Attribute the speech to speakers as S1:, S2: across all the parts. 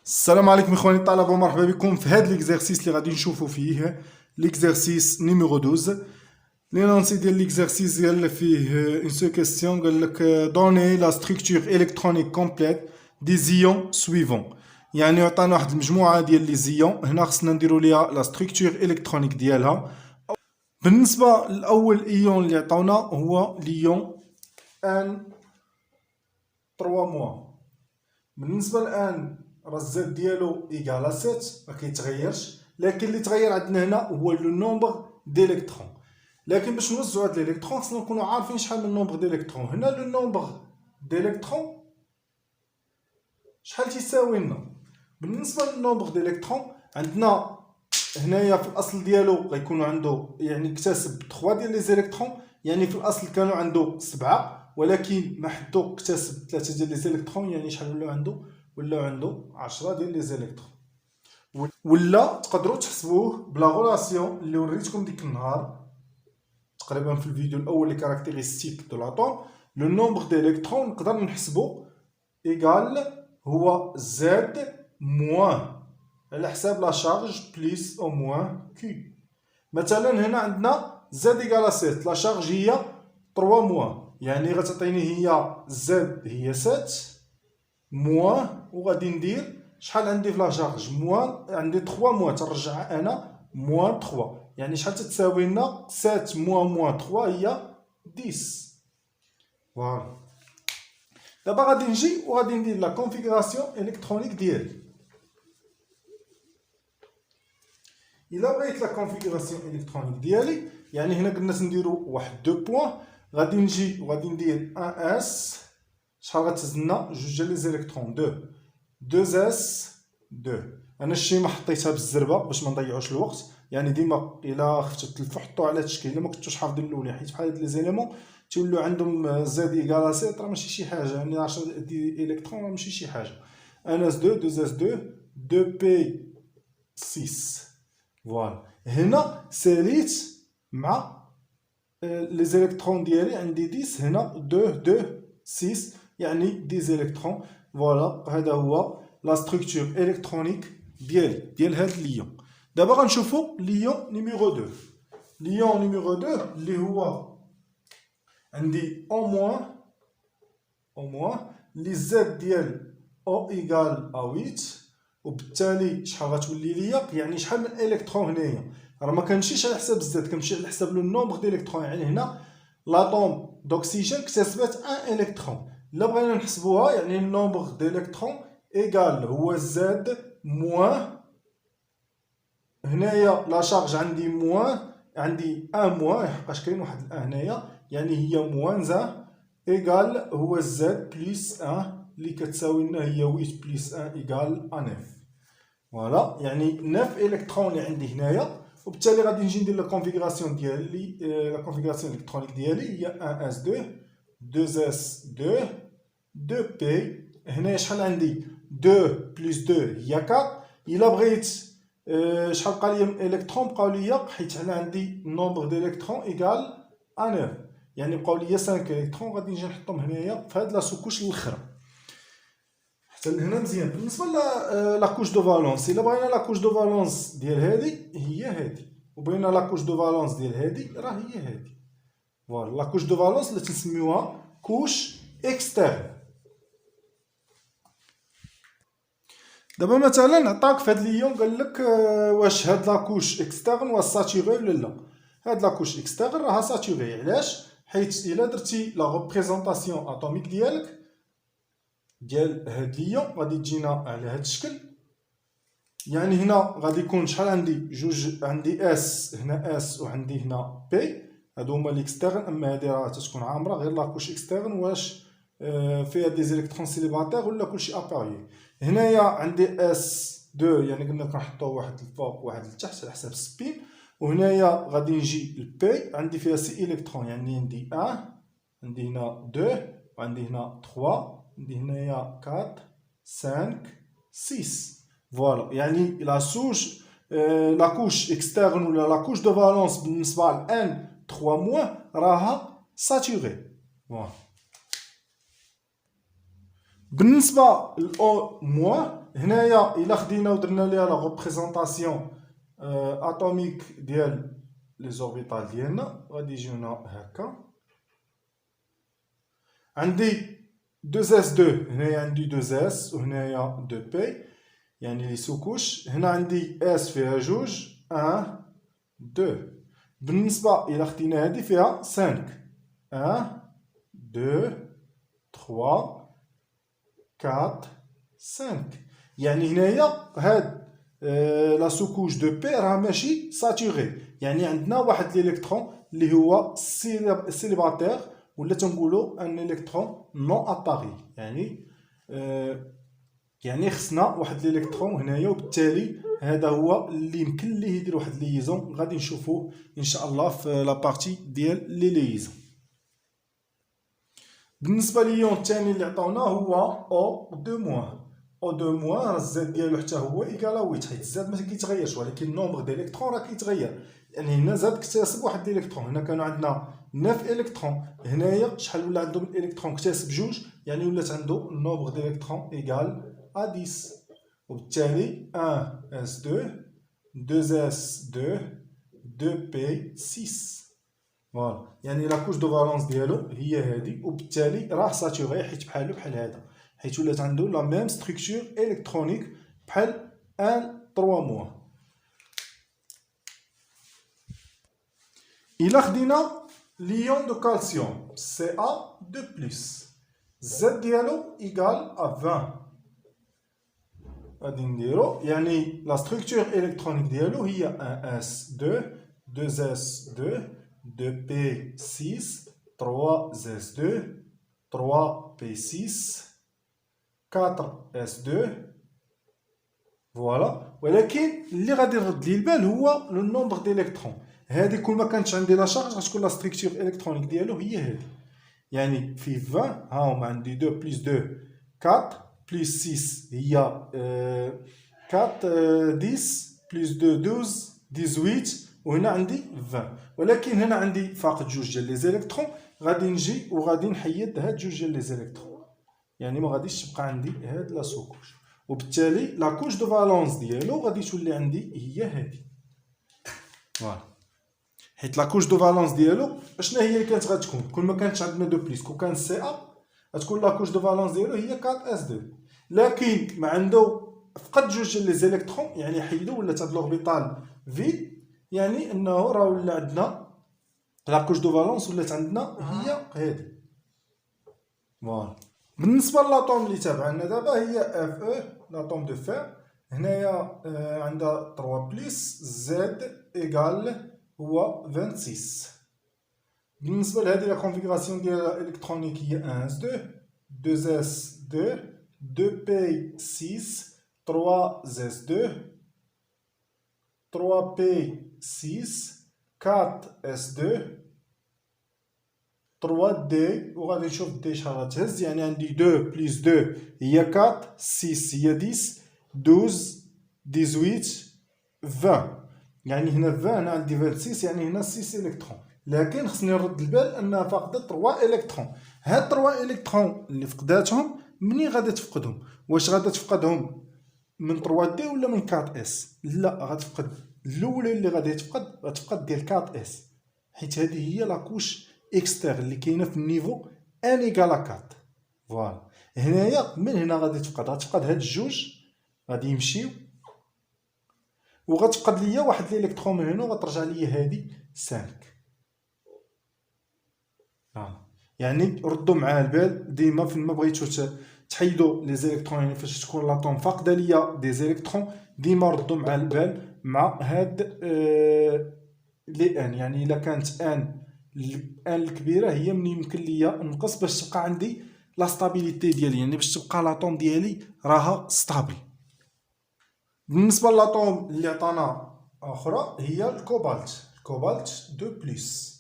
S1: السلام عليكم اخواني الطلبه ومرحبا بكم في هذا ليكزارسيس اللي غادي نشوفوا فيه ليكزارسيس نيميرو 12. لي لانسي ديال ليكزارسيس ديال فيه اون سو كيستيون قال لك دوني لا ستركتور الكترونيك كومبليت دي زيون سويفون. يعني عطانا واحد المجموعه ديال لي زيون، هنا خصنا نديروا ليها لا ستركتور الكترونيك ديالها. بالنسبه للاول ايون اللي عطاونا هو ليون ان 3 موا. بالنسبه الان راه الزاد ديالو ايكال 7 ما كيتغيرش، لكن اللي تغير عندنا هنا هو لو نومبر ديليكترون. لكن باش نوزعوا هاد الالكترون خصنا نكونوا عارفين شحال من نومبر ديليكترون. هنا لو نومبر ديليكترون شحال تيساوي لنا؟ بالنسبه للنومبر ديليكترون عندنا هنايا في الاصل ديالو غيكونوا عنده يعني اكتسب 3 ديال لي زيليكترون، يعني في الاصل كانوا عنده 7 ولكن ما حدو اكتسب 3 ديال لي زيليكترون، يعني شحال ولاو عنده 10 ديال لي زيليكترون. ولا تقدروا تحسبوه بلا غولاسيون اللي وريتكم ديك النهار تقريبا في الفيديو الاول لي كاركتيرستيك دو لاتوم. لو نومبر ديليكترون نقدر نحسبو ايغال هو زد موان على حساب لا شارج بليس او موان كي. مثلا هنا عندنا زد ايغال 7، لا شارج هي 3 موان، يعني غتعطيني هي زد هي 7 موان، وغادي ندير شحال عندي في لا شارج موان، عندي 3 موان ترجع انا موان 3، يعني شحال تتساوي لنا 7 موان 3 هي 10. فوالا دابا غادي نجي وغادي ندير لا كونفيغوراسيون الكترونيك ديالي. الا بغيت لا كونفيغوراسيون الكترونيك ديالي يعني هنا قلنا نديرو واحد 2 بوين، غادي نجي وغادي ندير 1 اس شحال غتهز لنا جوج ديال لي زيليكترون 2 اس 2. انا الشيما حطيتها بالزربه باش ما نضيعوش الوقت، يعني ديما الا خفتو تلفوا حطوا على التشكيل الا ما كنتوش حافظين الاولى، حيت بحال هاد لي زيليمون تيولوا عندهم زد ايكال 7 راه ماشي شي حاجه، يعني 10 دي الكترون راه ماشي شي حاجه. 1 اس 2 اس 2 بي 6. فوالا هنا ساليت مع لي زيليكترون ديالي عندي 10، هنا 2 6 يعني 10 الكترون. فوالا هذا هو لا ستركتور الكترونيك ديال هاد الليون. دابا غنشوفو ليون نيميرو 2. ليون نيميرو 2 اللي هو عندي او موان لي زد ديال او ايكال ا 8، وبالتالي شحال غتولي ليا، يعني شحال من الكترون هنايا. راه ما كنمشيش على حساب الزد، كنمشي على حساب لو نومبر ديليكترون، يعني هنا لاطوم دوكسيجين اكتسبت 1 الكترون. الا بغينا نحسبوها يعني النومبر ديليكترون ايكال هو زد موان، هنايا لا شارج عندي موان، عندي 1 موان حقاش كاين واحد الان هنايا، يعني هي موان زا ايكال هو زد بليس 1 اللي كتساوي لنا هي 8 بليس 1 ايكال 9. فوالا يعني 9 الكترون اللي عندي هنايا، وبالتالي غادي نجي ندير لا كونفيغوراسيون ديالي. لا كونفيغوراسيون الكترونيك ديالي هي 1 اس 2 اس 2 بي. هنايا شحال عندي 2 بلس 2 هي 4. الا بغيت شحال بقى لي من الكترون، بقاو لي حيت هنا عندي نومبر ديليكترون ايكال 9، يعني بقاو لي 5 الكترون غادي نجي نحطهم هنايا في هاد لا سوكوش الاخرى حتى لهنا مزيان. بالنسبه لا كوش دو فالونس، الا بغينا لا كوش دو فالونس ديال هادي هي هادي، وبغينا لا كوش دو فالونس ديال هادي راه هي هادي. فوالا لا كوش دو فالونس اللي تنسميوها كوش اكسترن. دابا مثلا عطاك في هاد ليون قال لك واش هاد لاكوش اكسترن واش ساتوري ولا لا. هاد لاكوش اكسترن راها ساتوري، علاش؟ حيت الا درتي لا ريبريزونطاسيون اتوميك ديالك ديال هاد ليون غادي تجينا على هاد الشكل. يعني هنا غادي يكون شحال عندي جوج، عندي اس هنا اس وعندي هنا بي، هادو هما ليكسترن. اما هادي راه تتكون عامره غير لاكوش اكسترن واش فيها دي زيليكترون سيليباتير ولا كلشي اباريي. هنايا عندي اس 2 يعني قلنا كنحطو واحد الفوق واحد لتحت على حساب السبين، وهنايا غادي نجي البي عندي فيها سي الكترون، يعني عندي 1 عندي هنا 2 وعندي هنا 3 عندي هنايا 4 5 6. فوالا يعني لا سوج لا كوش اكسترن ولا لا كوش دو فالونس بالنسبه ل ان 3 موان راها ساتوري. فوالا بالنسبه ل او موان هنايا الا خدينا ودرنا ليها لا ريبريزونطاسيون اتوميك ديال لي زوربيتال ديالنا غادي يجيونا هكا. عندي 2s2 هنايا عندي 2s وهنايا 2p يعني لي سوكوش. هنا عندي s فيها جوج 1 2. بالنسبة إلا خدينا هادي فيها 5 1 2 3 4 5. يعني هنايا هاد لا سوكوش دو بي راه ماشي ساتوري، يعني عندنا واحد الالكترون اللي هو سيليباتير ولا تنقولو ان الكترون نون اباري، يعني خصنا واحد الالكترون هنايا، وبالتالي هذا هو اللي يمكن ليه يدير واحد ليزون غادي نشوفوه ان شاء الله في لا بارتي ديال لي ليزون. بالنسبه لليون الثاني اللي عطاونا هو او دو موان. او دو موان راه الزاد ديالو حتى هو ايكالا 8، حيت الزاد ما كيتغيرش ولكن النومبر ديال الالكترون راه كيتغير، يعني هنا زاد اكتسب واحد الالكترون. هنا كانوا عندنا 9 الكترون، هنايا شحال ولا عندهم الالكترون اكتسب جوج، يعني ولات عنده النومبر ديال الالكترون ايكال ا 10. وبالتالي 1 s2 2 s2 2 p 6. فوالا، يعني لا كوش دو فالونس ديالو هي هادي، وبالتالي راه ساتوري حيت بحالو بحال هذا، حيت ولات عنده لا ميم ستركتور الكترونيك بحال 1 3 موان. إلا خدينا ليون دو كالسيوم Ca2+، الزاد ديالو ايكال ا 20. غادي نديرو يعني لا ستركتور الكترونيك ديالو هي 1 s2 2 s2 2 p6 3 s2 3 p6 4 s2. فوالا، ولكن اللي غادي يرد لي البال هو لو نومبر ديليكترون. هادي كل ما كانتش عندي لا شارج غتكون لا ستركتور الكترونيك ديالو هي هادي، يعني في 20 ها هما عندي 2 بلس 2 4 بلس 6 هي 4 10 بلس 2 12 18، وهنا عندي 20. ولكن هنا عندي فاقد جوج ديال لي زيليكترون، غادي نجي وغادي نحيد هاد جوج ديال لي زيليكترون، يعني ما غاديش تبقى عندي هاد لا سوكوش، وبالتالي لا كوش دو فالونس ديالو غادي تولي عندي هي هادي. فوالا، حيت لا كوش دو فالونس ديالو اشنا هي اللي كانت غتكون كل ما كانتش عندنا دو بليس، كون كان سي ا غتكون لا كوش دو فالونس ديالو هي 4 اس 2. لكن ما عنده فقد جوج ديال لي زيليكترون، يعني حيدو ولات هاد لوربيتال فيد، يعني انه راه ولا عندنا لا كوش دو فالونس ولات عندنا هي هادي. فوالا، بالنسبه للاطوم اللي تابعنا دابا هي اف او لاطوم دو فير. هنايا عندها 3 بليس زد ايكال هو 26. بالنسبه لهذه لا كونفيغوراسيون ديالها الكترونيك هي 1 اس 2 2 اس 2 2 بي 6 3 اس 2 3 بي 6 4 اس 2 3 دي، وغادي نشوف دي شحال غتهز، يعني عندي 2 بلس 2 هي 4 6 هي 10 12 18 20. يعني هنا 20 هنا عندي 26، يعني هنا 6 الكترون. لكن خصني نرد البال انها فاقده 3 الكترون. هاد 3 الكترون اللي فقداتهم منين غادي تفقدهم؟ واش غادي تفقدهم من 3 دي ولا من 4 اس؟ لا، غتفقد الاولى اللي غادي غتفقد ديال 4 اس، حيت هذه هي لاكوش اكستير اللي كاينه في النيفو ان ايكال 4. فوالا، هنايا من هنا غادي غتفقد هاد الجوج، غادي يمشيو وغتفقد ليا واحد الالكترون من هنا وغترجع ليا هادي 5. يعني ردوا مع البال ديما فين ما بغيتو تحيدوا لي زيليكترون، يعني فاش تكون لاطوم فاقده ليا دي زيليكترون ديما ردوا مع البال مع هاد لي ان، يعني الا كانت ان الكبيره هي من يمكن ليا نقص باش تبقى عندي لا ستابيليتي ديالي، يعني باش تبقى لاطوم ديالي راها ستابل. بالنسبه للاطوم اللي عطانا اخرى هي الكوبالت 2 بلس،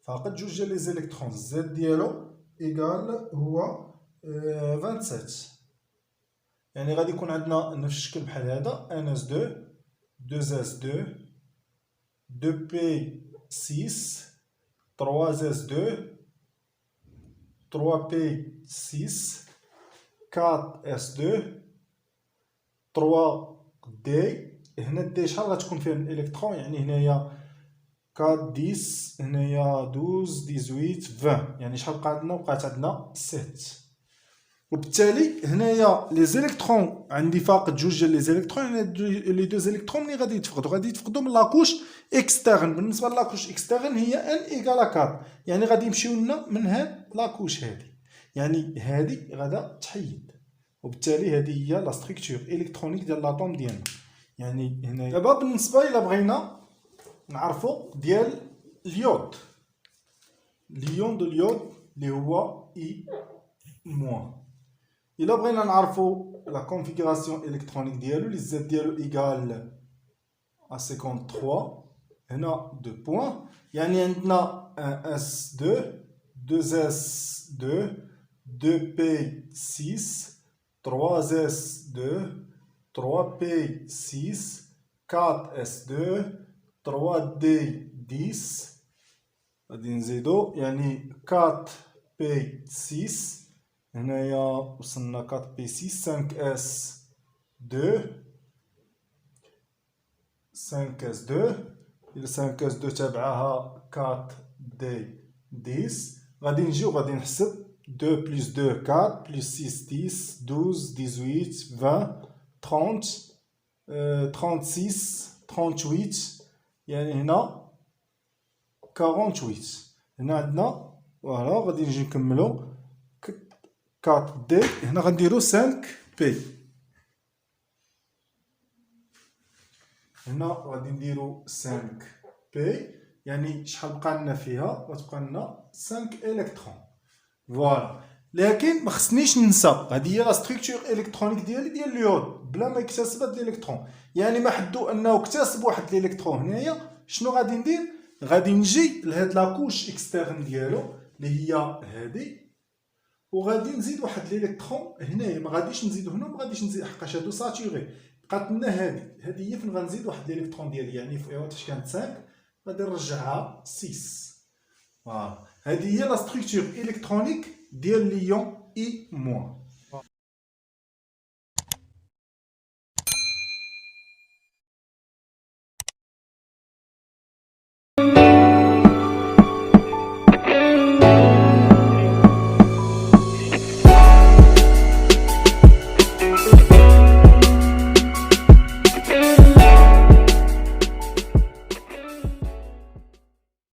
S1: فاقد جوج ديال لي زيليكترون، الزد ديالو ايكال هو 27. يعني غادي يكون عندنا نفس الشكل بحال هذا 1 اس 2 2 اس 2 2 بي 6 3 اس 2 3 بي 6 4 اس 2 3 دي. هنا دي شحال غتكون فيها من الالكترون؟ يعني هنايا 4 10 هنايا 12 18 20، يعني شحال بقى عندنا؟ بقات عندنا 7. وبالتالي هنايا لي زيليكترون عندي فاقد جوج ديال لي زيليكترون، يعني لي دو زيليكترون ملي غادي يتفقدوا من لاكوش اكسترن. بالنسبه لاكوش اكسترن هي ان ايكال 4، يعني غادي يمشيو لنا من هاد لاكوش هادي، يعني هادي غادا تحيد. وبالتالي هذه هي لا ستركتور الكترونيك ديال لاطوم ديالنا. يعني هنا دابا بالنسبه الى بغينا نعرفوا ديال اليود، ليون دو اليود اللي هو اي موان. الا بغينا نعرفوا لا كونفيغوراسيون الكترونيك ديالو، لي زد ديالو ايكال ا 53. هنا دو بوين، يعني عندنا ان اس 2 2 اس 2 2 بي 6 3 اس 2 3 بي 6 4 اس 2 3 دي 10. غادي نزيدو يعني 4 بي 6. هنايا وصلنا 4 بي 6 5 اس 2 5 اس 2. إلا 5 اس 2 تابعها 4 دي 10. غادي نجيو غادي نحسب 2 بلس 2 4 بلس 6 10 12 18 20 36 38. يعني هنا 48. هنا عندنا فوالا. غادي نجي نكملو 4 دي. هنا غنديرو 5 بي. هنا غادي نديرو 5 بي، يعني شحال بقى لنا فيها؟ غتبقى لنا 5 الكترون. فوالا. لكن ما خصنيش ننسى هذه هي لا ستركتور الكترونيك ديالي ديال اليود بلا ما يكتسب هاد الالكترون. يعني ما حدو انه اكتسب واحد الالكترون هنايا، شنو غادي ندير؟ غادي نجي لهاد لاكوش اكسترن ديالو اللي هي هادي، وغادي نزيد واحد الالكترون هنايا. ما غاديش نزيدو هنا، ما غاديش نزيد حقاش هادو ساتوري. بقات لنا هادي هي فين غنزيد واحد الالكترون ديالي، يعني فاش كانت 5 غادي نرجعها 6. فوالا. هذه هي لا ستركتور الكترونيك ديال ليون اي موان.